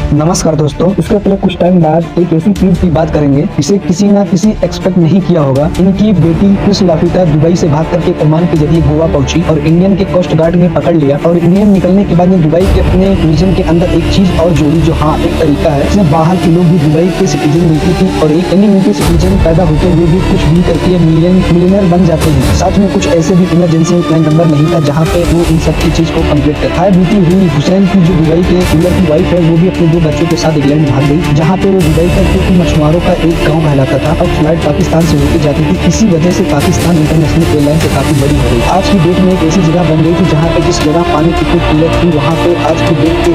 नमस्कार दोस्तों, इसके पहले कुछ टाइम बाद एक ऐसी चीज की बात करेंगे जिसे किसी न किसी एक्सपेक्ट नहीं किया होगा। इनकी बेटी क्रिस लाफिता दुबई से भाग करके ओमान के जरिए गोवा पहुंची और इंडियन के कोस्ट गार्ड ने पकड़ लिया और इंडियन निकलने के बाद में दुबई के अपने रीजन के अंदर एक चीज और जोड़ी, जो हाँ एक तरीका है इसमें बाहर के लोग भी दुबई के सिटीजन मिलती थी और एक इनके सिटीजन पैदा होते हुए भी कुछ भी करके मिलियनर बन जाते हैं। साथ में कुछ ऐसे भी इमरजेंसी प्लान नंबर नहीं था जहाँ पे वो इन सब की चीज को कम्प्लीट कर पाए। बीती हुई हुसैन की जो दुबई के रूलर की वाइफ है, वो भी अपने 2 बच्चों के साथ इंग्लैंड भाग गई, जहाँ पे वो दुबई का क्योंकि मछुआरों का एक गांव कहलाता था और फ्लाइट पाकिस्तान से होकर जाती थी। इसी वजह से पाकिस्तान इंटरनेशनल एयरलाइन से काफी बड़ी हो गई। आज की डेट में एक ऐसी जगह बन गई थी जहाँ पे जिस जगह पानी की खूब किल्लत थी, वहाँ पे आज की डेट पे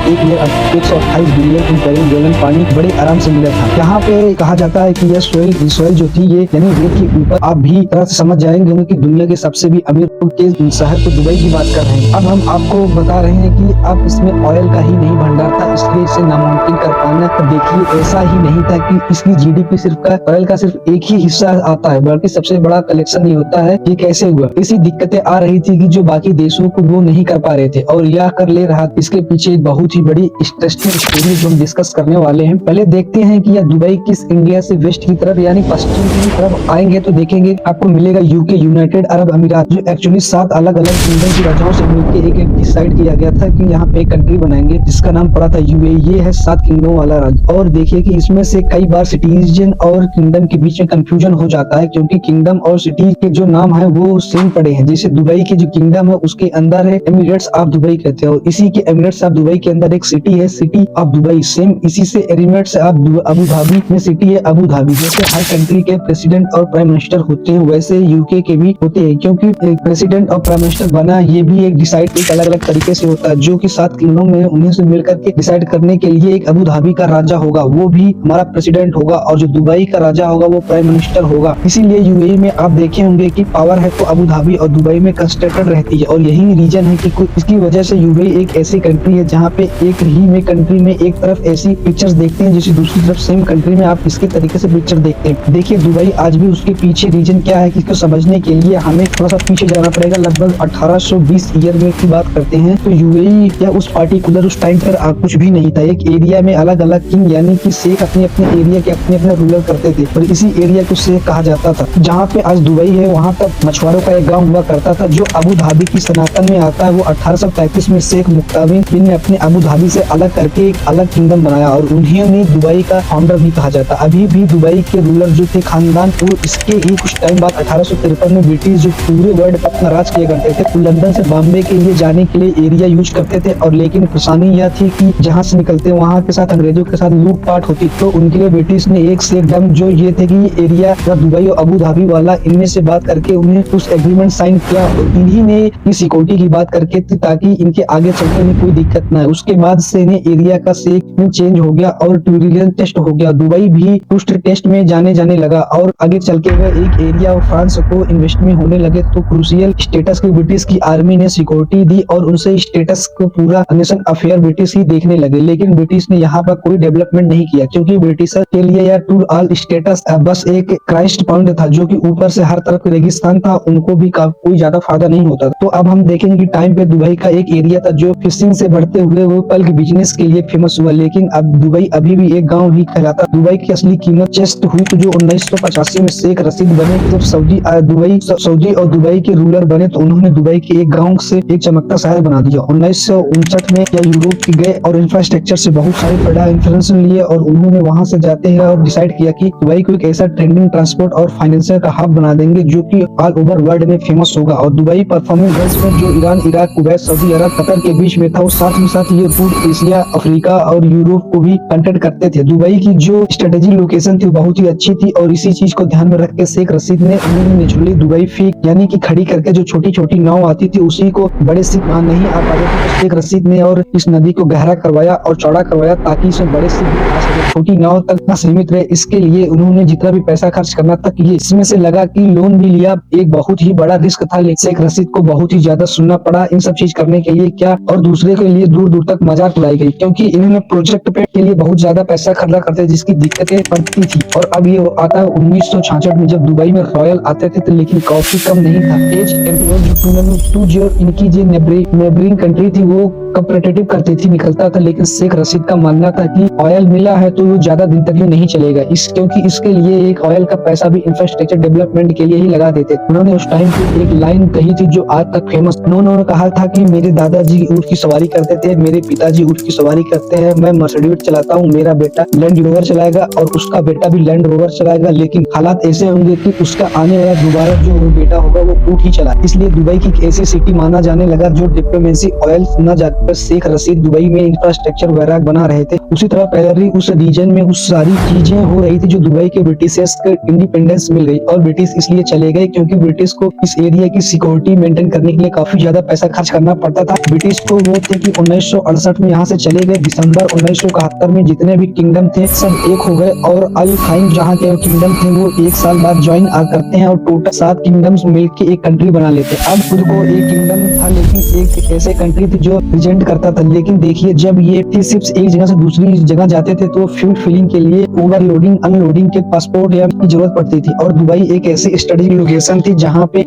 128 बिलियन गैलन पानी बड़े आराम से मिला था। यहाँ पे कहा जाता है कि यह सोइल जो थी ये यानी रेत के ऊपर आप भी तरह से समझ जाएंगे कि दुनिया के सबसे भी अमीर के शहर को दुबई की बात कर रहे हैं। अब हम आपको बता रहे हैं कि अब इसमें ऑयल का ही नहीं भंडार था, इसलिए इसे नामुमकिन कर पाना। देखिए ऐसा ही नहीं था कि इसकी जीडीपी ऑयल का सिर्फ एक ही हिस्सा आता है, बल्कि सबसे बड़ा कलेक्शन ही होता है। ये कैसे हुआ? इसी दिक्कतें आ रही थी कि जो बाकी देशों को वो नहीं कर पा रहे थे और यह कर ले रहा। इसके पीछे एक बहुत ही बड़ी इंटरेस्टिंग स्टोरी जो हम डिस्कस करने वाले हैं। पहले देखते हैं कि यह दुबई किस इंडिया से वेस्ट की तरफ यानी पश्चिम की तरफ आएंगे तो देखेंगे आपको मिलेगा यूके, यूनाइटेड अरब अमीरात, जो एक्चुअली 7 अलग अलग किंगडम की राजाओं से मिलकर एक डिसाइड किया गया था कि यहाँ पे एक कंट्री बनाएंगे जिसका नाम पड़ा था यूएई। ये है 7 किंगडम वाला राज्य। और देखिए कि इसमें से कई बार सिटीजन और किंगडम के बीच में कंफ्यूजन हो जाता है, क्योंकि किंगडम और सिटी के जो नाम है वो सेम पड़े हैं। जैसे दुबई के जो किंगडम है उसके अंदर है एमिरेट्स ऑफ दुबई कहते हैं और इसी के एमिरेट्स ऑफ दुबई के अंदर एक सिटी है सिटी ऑफ दुबई। सेम इसी से एमिरेट्स ऑफ अबू धाबी में सिटी है अबू धाबी। जैसे हर कंट्री के प्रेसिडेंट और प्राइम मिनिस्टर होते हैं वैसे यूके के भी होते हैं, क्योंकि प्रेसिडेंट और प्राइम मिनिस्टर बना ये भी एक डिसाइड एक अलग अलग तरीके से होता है, जो कि 7 किंगडम में उन्हें से मिलकर के डिसाइड करने के लिए एक अबू धाबी का राजा होगा, वो भी हमारा प्रेसिडेंट होगा, और जो दुबई का राजा होगा वो प्राइम मिनिस्टर होगा। इसीलिए यूएई में आप देखे होंगे कि पावर है तो अबू धाबी और दुबई में कंसंट्रेटेड रहती है और यही रीजन है कि इसकी वजह से यूएई एक ऐसी कंट्री है जहाँ पे एक ही में कंट्री में एक तरफ ऐसी पिक्चर्स देखते हैं जैसे दूसरी तरफ सेम कंट्री में आप इसके तरीके से पिक्चर देखते हैं। देखिए दुबई आज भी उसके पीछे रीजन क्या है कि इसको समझने के लिए हमें थोड़ा सा पीछे जाना पड़ेगा। लगभग 1820 ईयर में की बात करते हैं तो यूएई या उस पार्टिकुलर उस टाइम पर कुछ भी नहीं था। एक एरिया में अलग अलग किंग यानी कि शेख अपने अपने एरिया के अपने अपने रूलर करते थे और इसी एरिया को शेख कहा जाता था। जहाँ पे आज दुबई है वहाँ पर मछुआरों का एक गांव हुआ करता था जो अबू धाबी की सनातन में आता है। वो 1835 में शेख मुक्ताबिन बिन ने अपने अबू धाबी से अलग करके एक अलग किंगडम बनाया और उन्हें दुबई का फाउंडर भी कहा जाता। अभी भी दुबई के रूलर जो थे खानदान वो इसके ही कुछ टाइम बाद 1853 में ब्रिटिश जो पूरे वर्ल्ड पर अपना राज किया करते थे, वो लंदन से बॉम्बे के लिए जाने के लिए एरिया यूज करते थे और लेकिन परेशानी यह थी कि जहाँ से निकलते वहाँ के साथ अंग्रेजों के साथ लूटपाट होती, तो उनके लिए ब्रिटिश ने एक से एकदम जो ये थे कि ये एरिया दुबई और अबू धाबी वाला इनमें से बात करके उन्हें उस एग्रीमेंट साइन किया और इन्हीं ने इस सिक्योरिटी की बात करके ताकि इनके आगे चलने में कोई दिक्कत ना है। उसके बाद से इन्हें एरिया का शेख में चेंज हो गया और टूरिज्म टेस्ट हो गया। दुबई भी टूरिस्ट टेस्ट में जाने लगा और आगे चल के वह एक एरिया और फ्रांस को इन्वेस्ट में होने लगे तो क्रूशियल स्टेटस की ब्रिटिश की आर्मी ने सिक्योरिटी दी और उनसे स्टेटस को पूरा नेशन अफेयर ब्रिटिश ही देखने लगे। लेकिन ब्रिटिश ने यहाँ पर कोई डेवलपमेंट नहीं किया क्योंकि ब्रिटिश के लिए यह टू ऑल स्टेटस बस एक क्राइस्ट पॉइंट था जो कि ऊपर से हर तरफ रेगिस्तान था, उनको भी कोई ज्यादा फायदा नहीं होता। तो अब हम देखेंगे कि टाइम पे दुबई का एक एरिया था जो फिशिंग से बढ़ते हुए वो बल्क बिजनेस के लिए फेमस हुआ, लेकिन अब दुबई अभी भी एक गांव ही कहलाता। दुबई की असली कीमत चेस्ट हुई तो जो 1985 में शेख रशीद बने, जब सऊदी और दुबई के रूलर बने तो उन्होंने दुबई के एक गांव से एक चमकता शहर बना दिया। 1959 में या यूरोप के गए और इंफ्रास्ट्रक्चर से बहुत सारे बड़ा इन्फ्लुएंस लिए और उन्होंने वहां से जाते हैं और डिसाइड किया कि दुबई को एक ऐसा ट्रेंडिंग ट्रांसपोर्ट और फाइनेंशियल का हब बना देंगे जो कि ऑल ओवर वर्ल्ड में फेमस होगा। और दुबई परफॉर्मिंग गर्ल्स में जो ईरान, इराक, कुवैत, सऊदी अरब, कतर के बीच में था, वो साथ ही साथ ये पूर्व एशिया, अफ्रीका और यूरोप को भी कंटेक्ट करते थे। दुबई की जो स्ट्रेटेजिक लोकेशन थी बहुत ही अच्छी थी और इसी चीज को ध्यान में रख के शेख रशीद ने उन्होंने नेचुरली दुबई फीक यानी कि खड़ी करके जो छोटी छोटी नाव आती थी उसी को बड़े शिप नहीं आ पाते थे तो शेख रशीद ने और इस नदी को गहरा करवाया और चौड़ा करवाया ताकि इसमें बड़े शिप आ सके, छोटी नाव तक न सीमित रहे। इसके लिए उन्होंने जितना भी पैसा खर्च करना था ये इसमें से लगा कि लोन भी लिया। एक बहुत ही बड़ा रिस्क था लेकिन शेख रशीद को बहुत ही ज्यादा सुनना पड़ा इन सब चीज करने के लिए क्या, और दूसरे के लिए दूर दूर तक मजाक उड़ाई गई क्योंकि इन्होंने प्रोजेक्ट पे के लिए बहुत ज्यादा पैसा खर्चा करते जिसकी दिक्कतें पड़ती थी। और अब ये आता है 1966 में जब दुबई में रॉयल आते थे तो लेकिन कॉफी कम नहीं था। एज एम्पियर जो टूर्नामेंट जो इनकी जो नेबरिंग कंट्री थी वो कंपेटिटिव करती थी निकलता था, लेकिन शेख रशीद रशीद का मानना था कि ऑयल मिला है तो वो ज्यादा दिन तक नहीं चलेगा, क्योंकि इसके लिए एक ऑयल का पैसा भी इंफ्रास्ट्रक्चर डेवलपमेंट के लिए ही लगा देते। उन्होंने उस टाइम पे एक लाइन कही थी जो आज तक फेमस। उन्होंने कहा था कि मेरे दादाजी ऊँट की सवारी करते थे, मेरे पिताजी ऊँट की सवारी करते हैं, मैं मर्सिडीज चलाता हूँ, मेरा बेटा लैंड रोवर चलाएगा और उसका बेटा भी लैंड रोवर चलाएगा, लेकिन हालात ऐसे होंगे कि उसका आने वाला दोबारा जो बेटा होगा वो ऊँट ही चला। इसलिए दुबई की एक ऐसी सिटी माना जाने लगा जो डिप्लोमेसी ऑयल न जाकर शेख रशीद दुबई में इंफ्रास्ट्रक्चर वगैरह बना रहे थे। उसी तरह पहले उस रीजन में उस सारी चीजें हो रही थी जो दुबई के ब्रिटिशर्स को इंडिपेंडेंस मिल गई, और ब्रिटिश इसलिए चले गए क्योंकि ब्रिटिश को इस एरिया की सिक्योरिटी मेंटेन करने के लिए काफी ज्यादा पैसा खर्च करना पड़ता था। ब्रिटिश को वो थे कि 1968 में यहाँ से चले गए। दिसंबर 1971 में जितने भी किंगडम थे सब एक हो गए, और अल खाइन जहाँ के किंगडम थे वो एक साल बाद ज्वाइन करते हैं और टोटल 7 किंगडम्स मिलकर एक कंट्री बना लेते हैं। अब खुद को एक किंगडम था लेकिन एक ऐसे कंट्री थी जो रिप्रेजेंट करता था। लेकिन देखिए जब ये शिप्स एक जगह से दूसरी जगह जाते थे तो फ्यूल फिलिंग के लिए ओवरलोडिंग अनलोडिंग के पासपोर्ट या की जरूरत पड़ती थी, और दुबई एक ऐसी स्ट्रेटेजिक लोकेशन थी जहाँ पे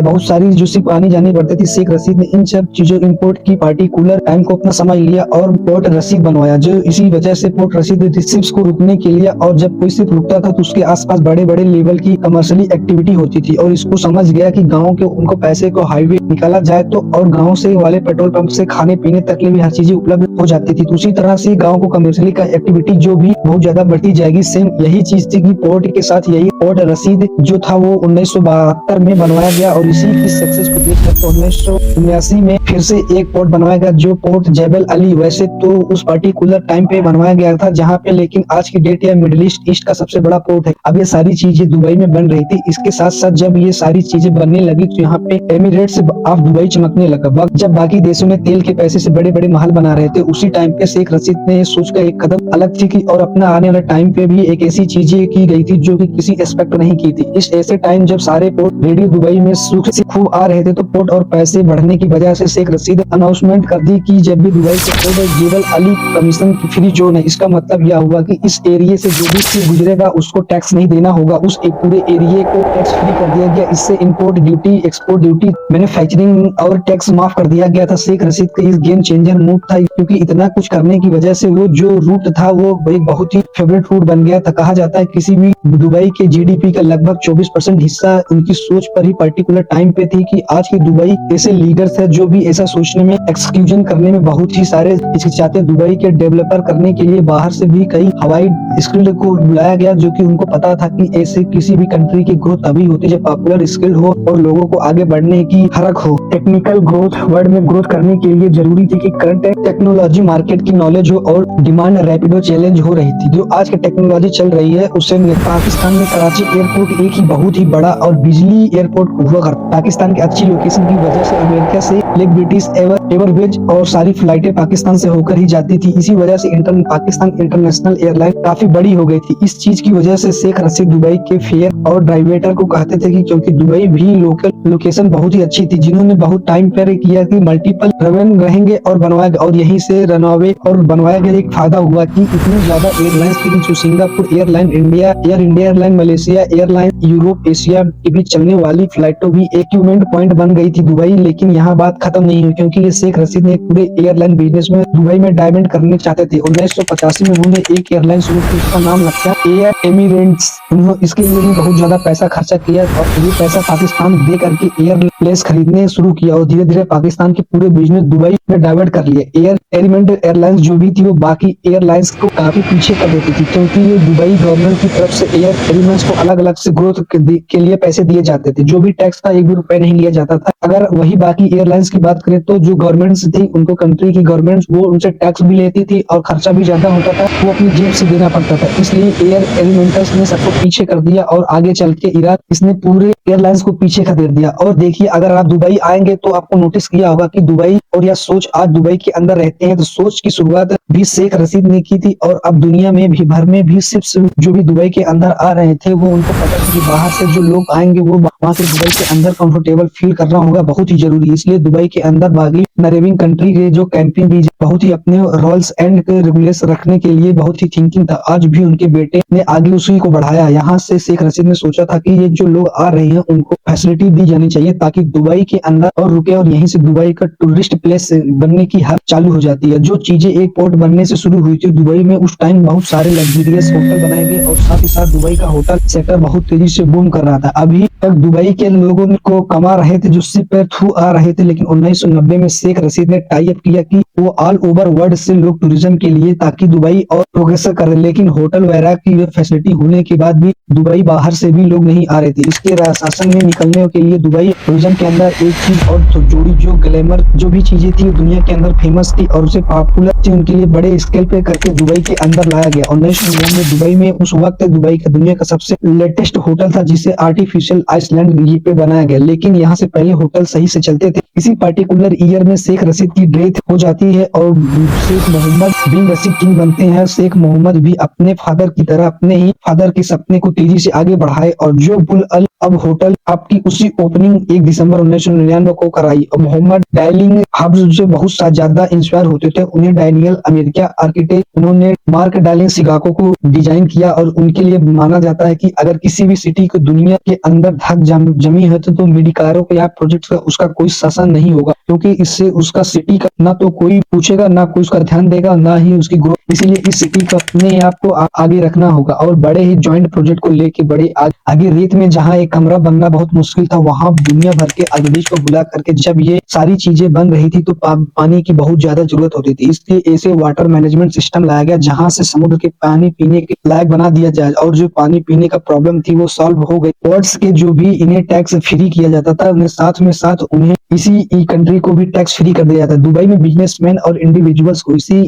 बहुत सारी जो शिप आनी जानी पड़ती थी। शेख रशीद ने इन सब चीजों इंपोर्ट की पार्टिकुलर टाइम को अपना समझ लिया और पोर्ट रशीद बनवाया, जो इसी वजह से पोर्ट रशीद शिप्स को रुकने के लिए, और जब कोई शिप रुकता था तो उसके आसपास बड़े बड़े लेवल की कमर्शियली एक्टिविटी होती थी, और इसको समझ गया कि गाँव के उनको पैसे को हाईवे निकाला जाए तो, और गाँव से वाले पेट्रोल पंप से खाने पीने तक के भी हर चीजें उपलब्ध हो जाती थी। उसी तरह से गाँव को कमर्शियली का एक्टिविटी जो भी बहुत ज्यादा बढ़ती जाएगी। सेम यही चीज थी कि पोर्ट के साथ यही पोर्ट रशीद जो था वो 1972 में बनवाया गया, और इसी की सक्सेस को देखकर तो 1979 में फिर से एक पोर्ट बनवाया गया जो पोर्ट जेबल अली। वैसे तो उस पर्टिकुलर टाइम पे बनवाया गया था जहाँ पे, लेकिन आज की डेट या मिडिल ईस्ट का सबसे बड़ा पोर्ट है। अब ये सारी चीजें दुबई में बन रही थी। इसके साथ साथ जब ये सारी चीजें बनने लगी तो यहाँ पे एमिरेट्स ऑफ दुबई चमकने लगा। जब बाकी देशों में तेल के पैसे से बड़े बड़े महल बना रहे थे, उसी टाइम पे शेख रशीद ने सोच कर एक कदम अलग थी की, और अपना आने वाले टाइम पे भी एक ऐसी चीजें की गई थी जो कि किसी एक्सपेक्ट नहीं की थी। इस ऐसे टाइम जब सारे पोर्ट रेडी दुबई में सुख से खूब आ रहे थे तो पोर्ट और पैसे बढ़ने की वजह से शेख रशीद अनाउंसमेंट कर दी कि जब भी दुबई से पोर्ट जेबल अली कमीशन की फ्री जोन है। इसका मतलब यह हुआ कि इस एरिया से जो भी से गुजरेगा उसको टैक्स नहीं देना होगा। उस एक पूरे एरिया को टैक्स फ्री कर दिया गया। इससे import duty, export duty, manufacturing और टैक्स माफ कर दिया गया था। शेख रशीद का इस गेम चेंजर मूव था क्योंकि इतना कुछ करने की वजह से वो जो रूट था वो एक बहुत ही फेवरेट रूट बन गया था। कहा जाता है किसी भी दुबई के जीडीपी का लगभग 24% हिस्सा उनकी सोच पर ही पर्टिकुलर टाइम पे थी कि आज की दुबई ऐसे लीडर्स है जो भी ऐसा सोचने में, एक्सक्लूजन करने में बहुत ही सारे हिचकिचाते। दुबई के डेवलपर करने के लिए बाहर से भी कई हवाई स्किल्ड को बुलाया गया, जो कि उनको पता था कि ऐसे किसी भी कंट्री की ग्रोथ तभी होती है जब पॉपुलर स्किल्ड हो और लोगों को आगे बढ़ने की हरक हो। टेक्निकल ग्रोथ, वर्ल्ड में ग्रोथ करने के लिए जरूरी थी कि करंट टेक्नोलॉजी मार्केट की नॉलेज हो और डिमांड रैपिडो चैलेंज हो रही थी। जो आज की टेक्नोलॉजी चल रही है उससे पाकिस्तान में कराची एयरपोर्ट एक ही बहुत ही बड़ा और बिजली एयरपोर्ट हुआ करता। पाकिस्तान की अच्छी लोकेशन की वजह से अमेरिका से लेक ब्रिटिश एवरवेज और सारी फ्लाइटें पाकिस्तान से होकर ही जाती थी। इसी वजह से पाकिस्तान इंटरनेशनल एयरलाइन काफी बड़ी हो गई थी। इस चीज की वजह से शेख रशीद दुबई के फेयर और ड्राइवेटर को कहते थे कि क्योंकि दुबई भी लोकल लोकेशन बहुत ही अच्छी थी, जिन्होंने बहुत टाइम पर किया कि मल्टीपल रनवे रहेंगे और बनवाया गया, और यहीं से रनवे और बनवाया गया। एक फायदा हुआ कि इतनी ज्यादा एयरलाइंस थी जो Singapore airline, India airline, Malaysia airline, Europe, Asia के बीच चलने वाली फ्लाइटों भी इक्विपमेंट पॉइंट बन गई थी दुबई। लेकिन यहाँ बात खत्म नहीं हुई क्योंकि ये शेख रशीद ने पूरे एयरलाइन बिजनेस में दुबई में डायमंड करने चाहते थे। 1985 में उन्होंने एक एयरलाइन शुरू की, उसका नाम रखा एयर एमिरेट्स। उन्होंने इसके लिए भी बहुत ज्यादा पैसा खर्चा किया और ये पैसा पाकिस्तान दे करके एयरप्लेस खरीदने शुरू किया, और धीरे धीरे पाकिस्तान के पूरे बिजनेस दुबई में डाइवर्ट कर लिए। एलिमेंट एयरलाइंस जो भी थी वो बाकी एयरलाइंस को काफी पीछे कर देती थी क्योंकि ये दुबई गवर्नमेंट की तरफ से एयर एलिमेंट्स को अलग अलग से ग्रोथ के लिए पैसे दिए जाते थे। जो भी टैक्स था 1 भी रुपए नहीं लिया जाता था। अगर वही बाकी एयरलाइंस की बात करें तो जो गवर्नमेंट्स थी उनको कंट्री की गवर्नमेंट्स वो उनसे टैक्स भी लेती थी और खर्चा भी ज्यादा होता था, वो अपनी जेब से देना पड़ता था। इसलिए एयर एलिमेंट्स ने सबको पीछे कर दिया और आगे चल के इराक इसने पूरे एयरलाइंस को पीछे खदेड़ दिया। और देखिए अगर आप दुबई आएंगे तो आपको नोटिस किया होगा कि दुबई और यह सोच आज दुबई के अंदर रहते हैं तो सोच की शुरुआत भी शेख रशीद ने की थी, और अब दुनिया में भी भर में भी शिप्स जो भी दुबई के अंदर आ रहे थे वो उनको पता था कि बाहर से जो लोग आएंगे वो वहां से दुबई के अंदर कंफर्टेबल फील करना होगा बहुत ही जरूरी। इसलिए दुबई के अंदर बाकी नरेविंग कंट्री के जो कैंपिंग बीज बहुत ही अपने रूल्स एंड रेगुलेशन रखने के लिए बहुत ही थिंकिंग था। आज भी उनके बेटे ने आगे उसी को बढ़ाया। यहाँ से शेख रशीद ने सोचा था कि ये जो लोग आ रहे हैं उनको फैसिलिटी दी जानी चाहिए ताकि दुबई के अंदर और रुके, और यहीं से दुबई का टूरिस्ट प्लेस बनने की हाल चालू हो जाती है। जो चीजें एक पोर्ट बनने से शुरू हुई थी दुबई में, उस टाइम बहुत सारे लग्जरियस होटल बनाए गए और साथ ही साथ दुबई का होटल सेक्टर बहुत तेजी से बूम कर रहा था। अभी तक दुबई के लोगों को कमा रहे थे जो सिर्फ पैर थ्रू आ रहे थे, लेकिन 1990 में शेख रशीद ने टाई अप किया कि वो ऑल ओवर वर्ल्ड से लोग टूरिज्म के लिए ताकि दुबई और प्रोग्रेस करे। लेकिन होटल वगैरह की फैसिलिटी होने के बाद भी दुबई बाहर से भी लोग नहीं आ रहे थे। इसके शासन में निकलने के लिए दुबई टूरिज्म के अंदर एक चीज और जोड़ी, जो ग्लैमर जो भी चीजें थी दुनिया के अंदर फेमस थी और उसे पॉपुलर थी, उनके लिए बड़े स्केल पे करके दुबई के अंदर लाया गया। 1999 में दुबई में उस वक्त दुबई का दुनिया का सबसे लेटेस्ट होटल था जिसे आर्टिफिशियल आइसलैंड ये पे बनाया गया। लेकिन यहाँ से पहले होटल सही से चलते थे। इसी पर्टिकुलर ईयर में शेख रशीद की डेथ हो जाती है और शेख मोहम्मद बिन रशीद किंग बनते हैं। शेख मोहम्मद भी अपने फादर की तरह अपने ही फादर के सपने को तेजी से आगे बढ़ाए और जो बुल अल अब होटल आपकी उसी ओपनिंग 1 दिसंबर 1999 को कराई। और मोहम्मद डायलिंग हब्स से बहुत ज्यादा इंस्पायर होते थे। उन्हें डायनियल अमेरिका आर्किटेक्ट, उन्होंने मार्क डायलिंग शिकागो को डिजाइन किया और उनके लिए माना जाता है कि अगर किसी भी सिटी को दुनिया के अंदर धक जमी है तो मीडिकारों के या प्रोजेक्ट का उसका कोई शासन नहीं होगा, क्योंकि इससे उसका सिटी का ना तो कोई पूछेगा, ना कोई उसका ध्यान देगा, ना ही उसकी ग्रोथ। इसीलिए इस सिटी को अपने आप को आगे रखना होगा और बड़े ही जॉइंट प्रोजेक्ट को लेके बड़े आगे रेत में जहाँ एक कमरा बनना बहुत मुश्किल था, वहां दुनिया भर के आर्किटेक्ट को बुला करके जब ये सारी चीजें बन रही थी तो पानी की बहुत ज्यादा जरूरत होती थी। इसलिए ऐसे वाटर मैनेजमेंट सिस्टम लाया गया जहां से समुद्र के पानी पीने के लायक बना दिया जाए और जो पानी पीने का प्रॉब्लम थी वो सॉल्व हो गई। पोर्ट्स के जो भी इन्हें टैक्स फ्री किया जाता था, उन्हें साथ में साथ उन्हें इसी कंट्री को भी टैक्स फ्री कर दिया जाता है। दुबई में बिजनेसमैन और इंडिविजुअल्स को इसी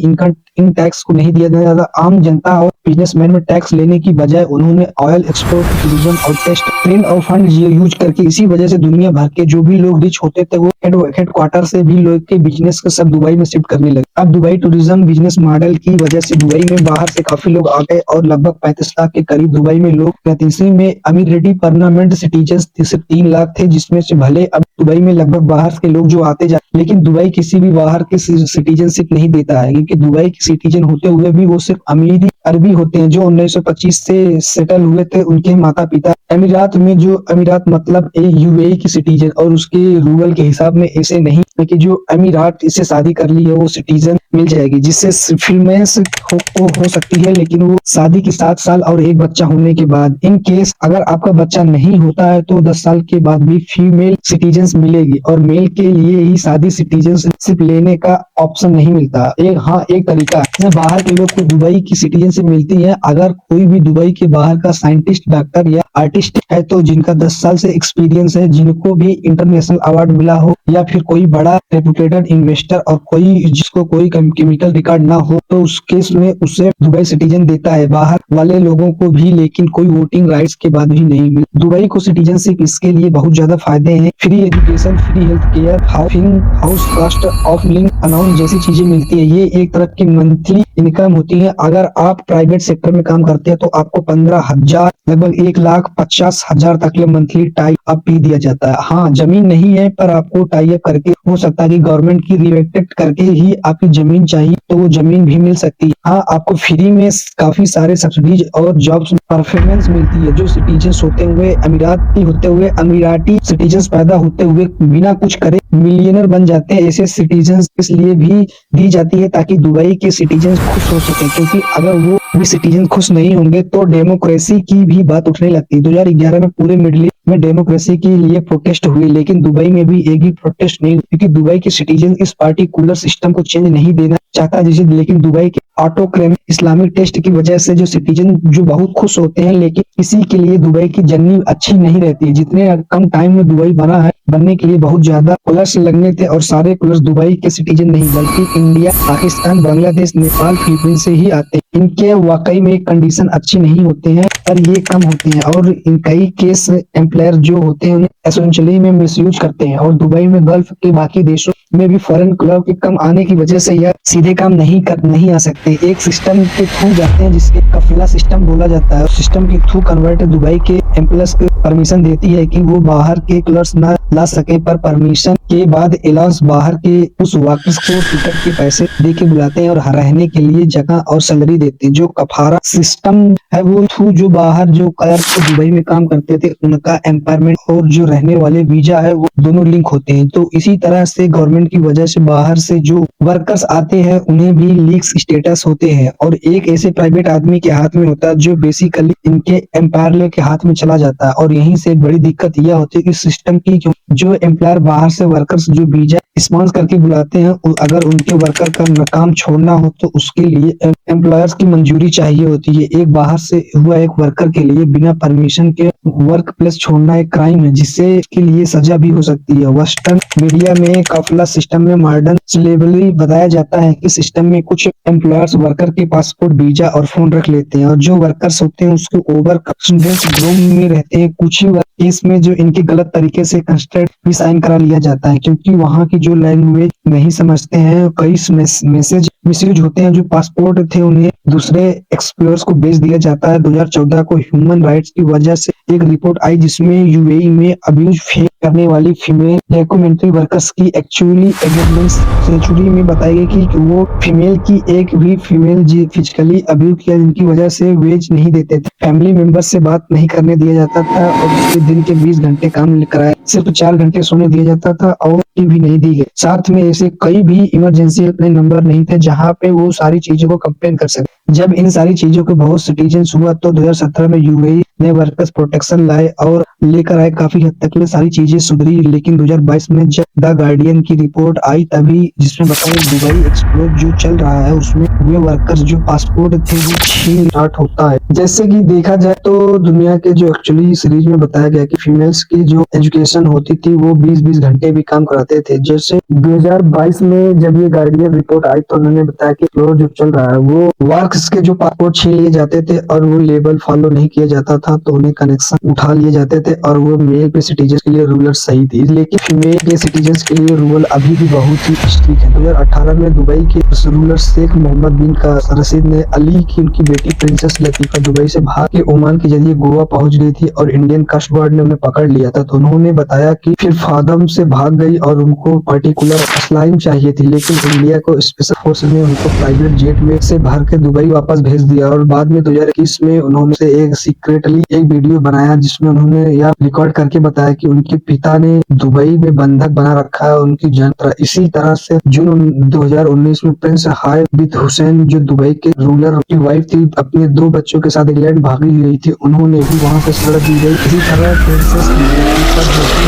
इन टैक्स को नहीं दिया जाता। आम जनता और बिजनेसमैन में टैक्स लेने की बजाय उन्होंने ऑयल एक्सपोर्ट, टूरिज्म और टेस्ट ट्रेन और फंड यूज करके इसी वजह से दुनिया भर के जो भी लोग रिच होते थे वो हेडक्वार्टर से भी लोग के बिजनेस को सब दुबई में शिफ्ट करने लगे। अब दुबई टूरिज्म बिजनेस मॉडल की वजह से दुबई में बाहर से काफी लोग आ गए और लगभग 35 लाख के करीब दुबई में लोग रहते। इसी में अमीरेटी परमानेंट सिटीजन सिर्फ 3 लाख थे, जिसमें से भले अब दुबई में लगभग बाहर के लोग जो आते जाते, लेकिन दुबई किसी भी बाहर के सिटीजनशिप नहीं देता है, क्योंकि दुबई के सिटीजन होते हुए भी वो सिर्फ अमीरी अरबी होते हैं जो 1925 से सेटल हुए थे। उनके माता पिता अमीरात में, जो अमीरात मतलब यूएई की सिटीजन, और उसके रूरल के हिसाब में ऐसे नहीं कि जो अमीरात इससे शादी कर ली है वो सिटीजन मिल जाएगी, जिससे फिल्में हो सकती है, लेकिन वो शादी के 7 साल और एक बच्चा होने के बाद। इन केस अगर आपका बच्चा नहीं होता है तो 10 साल के बाद भी फीमेल सिटीजन मिलेगी और मेल के लिए ही शादी सिटीजनशिप लेने का ऑप्शन नहीं मिलता। एक तरीका है बाहर के लोग को दुबई की सिटीजनशिप मिलती है। अगर कोई भी दुबई के बाहर का साइंटिस्ट, डॉक्टर या आर्टिस्ट है तो जिनका 10 साल से एक्सपीरियंस है, जिनको भी इंटरनेशनल अवार्ड मिला हो, या फिर कोई बड़ा रेपुटेटेड इन्वेस्टर और कोई जिसको कोई केमिकल रिकॉर्ड ना हो, तो उस केस में उसे दुबई सिटीजन देता है। बाहर वाले लोगों को भी, लेकिन कोई वोटिंग राइट्स के बाद भी नहीं मिले। दुबई को सिटीजनशिप इसके लिए बहुत ज्यादा फायदे हैं। Free education, free health care, house cost of living allowance जैसी चीजें मिलती है। ये एक तरह की मंथली इनकम होती है। अगर आप प्राइवेट सेक्टर में काम करते हैं तो आपको 15,000 लगभग 1,50,000 तक के मंथली टाई अप भी दिया जाता है। हाँ, जमीन नहीं है पर आपको टाई अप करके हो सकता है कि गवर्नमेंट की रिवेक्टेड करके ही आपकी जमीन चाहिए तो वो जमीन भी मिल सकती है। हाँ, आपको फ्री में काफी सारे सब्सिडीज और जॉब्स परफॉर्मेंस मिलती है। जो सिटीजन होते हुए अमीराती सिटीजन पैदा होते हुए बिना कुछ करे मिलियनर बन जाते हैं, ऐसे सिटीजन इसलिए भी दी जाती है ताकि दुबई के सिटीजन खुश हो सके, क्योंकि अगर वो भी सिटीजन खुश नहीं होंगे तो डेमोक्रेसी की भी बात उठने लगती है। 2011 में पूरे मिडिल ईस्ट में डेमोक्रेसी के लिए प्रोटेस्ट हुए, लेकिन दुबई में भी एक भी प्रोटेस्ट नहीं, क्योंकि दुबई के सिटीजन इस पार्टिकुलर सिस्टम को चेंज नहीं देना चाहता जिसे। लेकिन दुबई के ऑटोक्रेटिक इस्लामिक टेस्ट की वजह से जो सिटीजन जो बहुत खुश होते हैं, लेकिन इसी के लिए दुबई की जर्नी अच्छी नहीं रहती है। जितने कम टाइम में दुबई बना है, बनने के लिए बहुत ज्यादा कूलर्स लगने थे और सारे कूलर्स दुबई के सिटीजन नहीं बल्कि इंडिया, पाकिस्तान, बांग्लादेश, नेपाल, फिलीपीन से ही आते हैं। इनके वाकई में कंडीशन अच्छी नहीं होते हैं पर ये कम होते हैं और इन कई केस एम्प्लॉयर जो होते हैं उन्हें एसेंशियली में मिसयूज करते हैं। और दुबई में गल्फ के बाकी देशों में भी फॉरेन क्लब के कम आने की वजह से यह सीधे काम नहीं आ सकते। एक सिस्टम के थ्रू जाते हैं जिसके कफिला सिस्टम बोला जाता है। सिस्टम के थ्रू कन्वर्ट दुबई के एम्प्लॉयर्स को परमिशन देती है कि वो बाहर के क्लर्क्स ना ला सके, पर परमिशन के बाद एलास बाहर के उस वाकिस को टिकट के पैसे दे के बुलाते हैं और रहने के लिए जगह और सैलरी देते हैं। जो कफारा सिस्टम है वो थ्रू जो बाहर जो क्लर्क को दुबई में काम करते थे उनका एम्पावरमेंट और जो रहने वाले वीजा है वो दोनों लिंक होते हैं। तो इसी तरह से गवर्नमेंट की वजह से बाहर से जो वर्कर्स आते हैं उन्हें भी लीक्स स्टेटस होते हैं और एक ऐसे प्राइवेट आदमी के हाथ में होता है जो बेसिकली इनके एम्पायर के हाथ में चला जाता है। और यहीं से बड़ी दिक्कत यह होती है कि सिस्टम की जो एम्प्लॉयर बाहर से वर्कर्स जो वीजा स्पॉन्सर करके बुलाते हैं, अगर उनके वर्कर का काम छोड़ना हो तो उसके लिए एम्प्लॉयर्स की मंजूरी चाहिए होती है। एक बाहर से हुआ एक वर्कर के लिए बिना परमिशन के वर्क प्लेस छोड़ना एक क्राइम है, जिससे इसके लिए सजा भी हो सकती है। वेस्टर्न मीडिया में काफिला सिस्टम में मॉडर्न स्लेवरी बताया जाता है कि सिस्टम में कुछ एम्प्लॉयर्स वर्कर के पासपोर्ट, वीजा और फोन रख लेते हैं और जो वर्कर्स होते हैं उसके ओवर कॉन्फिडेंस रूम में रहते हैं। कुछ ही केस में जो इनके गलत तरीके से कंस्ट्रक्ट भी साइन करा लिया जाता है, क्योंकि वहाँ की जो लैंग्वेज नहीं समझते हैं। कई मैसेज मिसयूज होते हैं। जो पासपोर्ट थे उन्हें दूसरे एक्सप्लोरर्स को भेज दिया जाता है। 2014 को ह्यूमन राइट्स की वजह से एक रिपोर्ट आई जिसमें यूएई में अब्यूज फेस करने वाली फीमेल डॉक्यूमेंट्री वर्कर्स की एक्चुअली एग्रीमेंट सेंचुरी में बताई गई कि वो फीमेल की एक भी फीमेल फिजिकली अब्यूज किया, जिनकी वजह से वेज नहीं देते थे, फैमिली मेंबर से बात नहीं करने दिया जाता था और उसके दिन के 20 घंटे काम कराया, सिर्फ 4 घंटे सोने दिया जाता था और भी नहीं दी गई। साथ में ऐसे कई भी इमरजेंसी हेल्पलाइन नंबर नहीं थे जहाँ पे वो सारी चीजों को कंप्लेन कर सके। जब इन सारी चीजों के बहुत सिटीजन हुआ तो 2017 में यूएई ने वर्कर्स प्रोटेक्शन लाए और लेकर आए। काफी हद तक सारी चीजें सुधरी, लेकिन 2022 में जब द गार्डियन की रिपोर्ट आई तभी जिसमें बताया दुबई एक्सप्लोर जो चल रहा है उसमें वे वर्कर्स जो पासपोर्ट थे वो छीन स्टार्ट होता है। जैसे कि देखा जाए तो दुनिया के जो एक्चुअली सीरीज में बताया गया कि फीमेल्स की जो एजुकेशन होती थी वो 20-20 घंटे भी काम कराते थे। जैसे 2022 में जब ये गार्डियन रिपोर्ट आई तो उन्होंने बताया कि फ्लोर जो चल रहा है वो वर्कर्स के जो पासपोर्ट छीन लिए जाते थे और वो लेबल फॉलो नहीं किया जाता था तो उन्हें कनेक्शन उठा लिए जाते थे और वो मेल पे सिटीजन के लिए रूलर सही थी, लेकिन फीमेल के सिटीजन के लिए रूल अभी भी बहुत ही स्ट्रिक्ट है। 2018 में दुबई के रूलर शेख मोहम्मद बिन का रशीद ने अली की उनकी बेटी प्रिंसेस लतीफा दुबई से भाग के ओमान के जरिए गोवा पहुंच गई थी और इंडियन कस्ट गार्ड ने उन्हें पकड़ लिया था। तो उन्होंने बताया कि फिर फादम से भाग गई और उनको पर्टिकुलर असलाइन चाहिए थी, लेकिन इंडिया को स्पेशल फोर्स ने उनको प्राइवेट जेट में से भर के दुबई वापस भेज दिया। और बाद में 2021 में उन्होंने से एक सीक्रेटली एक वीडियो बनाया जिसमें उन्होंने यह रिकॉर्ड करके बताया कि उनके पिता ने दुबई में बंधक बना रखा है उनकी जन। इसी तरह से जून 2019 में प्रिंस हाय बिन हुसैन जो दुबई के रूलर की वाइफ थी अपने 2 बच्चों के साथ इंग्लैंड भागी गई थी, उन्होंने भी वहां से सड़क दी गई। इसी तरह प्रिंसेस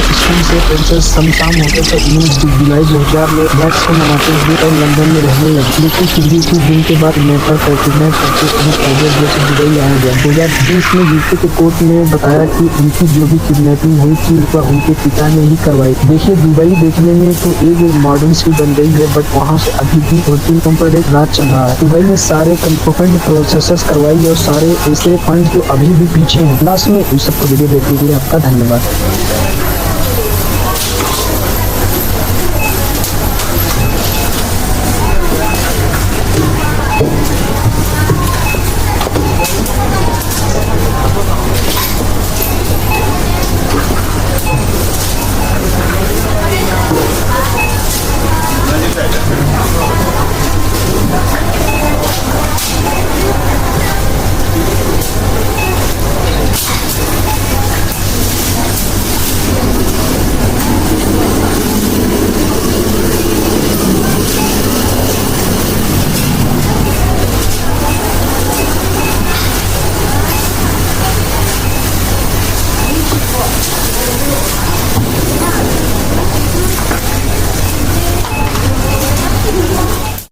सिस्टम से प्रिंसेस समसाम होते थे। जुलाई 2000 में ब्लैक्स को मनाते हुए और लंदन में रहने लगे, लेकिन फिर भी कुछ दिन के बाद नेपाल दुबई आया गया। 2020 में यूके के कोर्ट ने बताया कि उनकी जो भी किडनैपिंग हुई थी वह उनके पिता ने ही करवाई। देखिए दुबई देखने में तो एक मॉडर्न सिटी बन गई है, बट वहाँ से अभी भी 14 पर एक राज चल रहा है। दुबई में सारे कंप्यूटर प्रोसेस करवाई और सारे ऐसे फंड जो अभी भी पीछे हैं। लास्ट में इस सबको वीडियो देखने के लिए आपका धन्यवाद।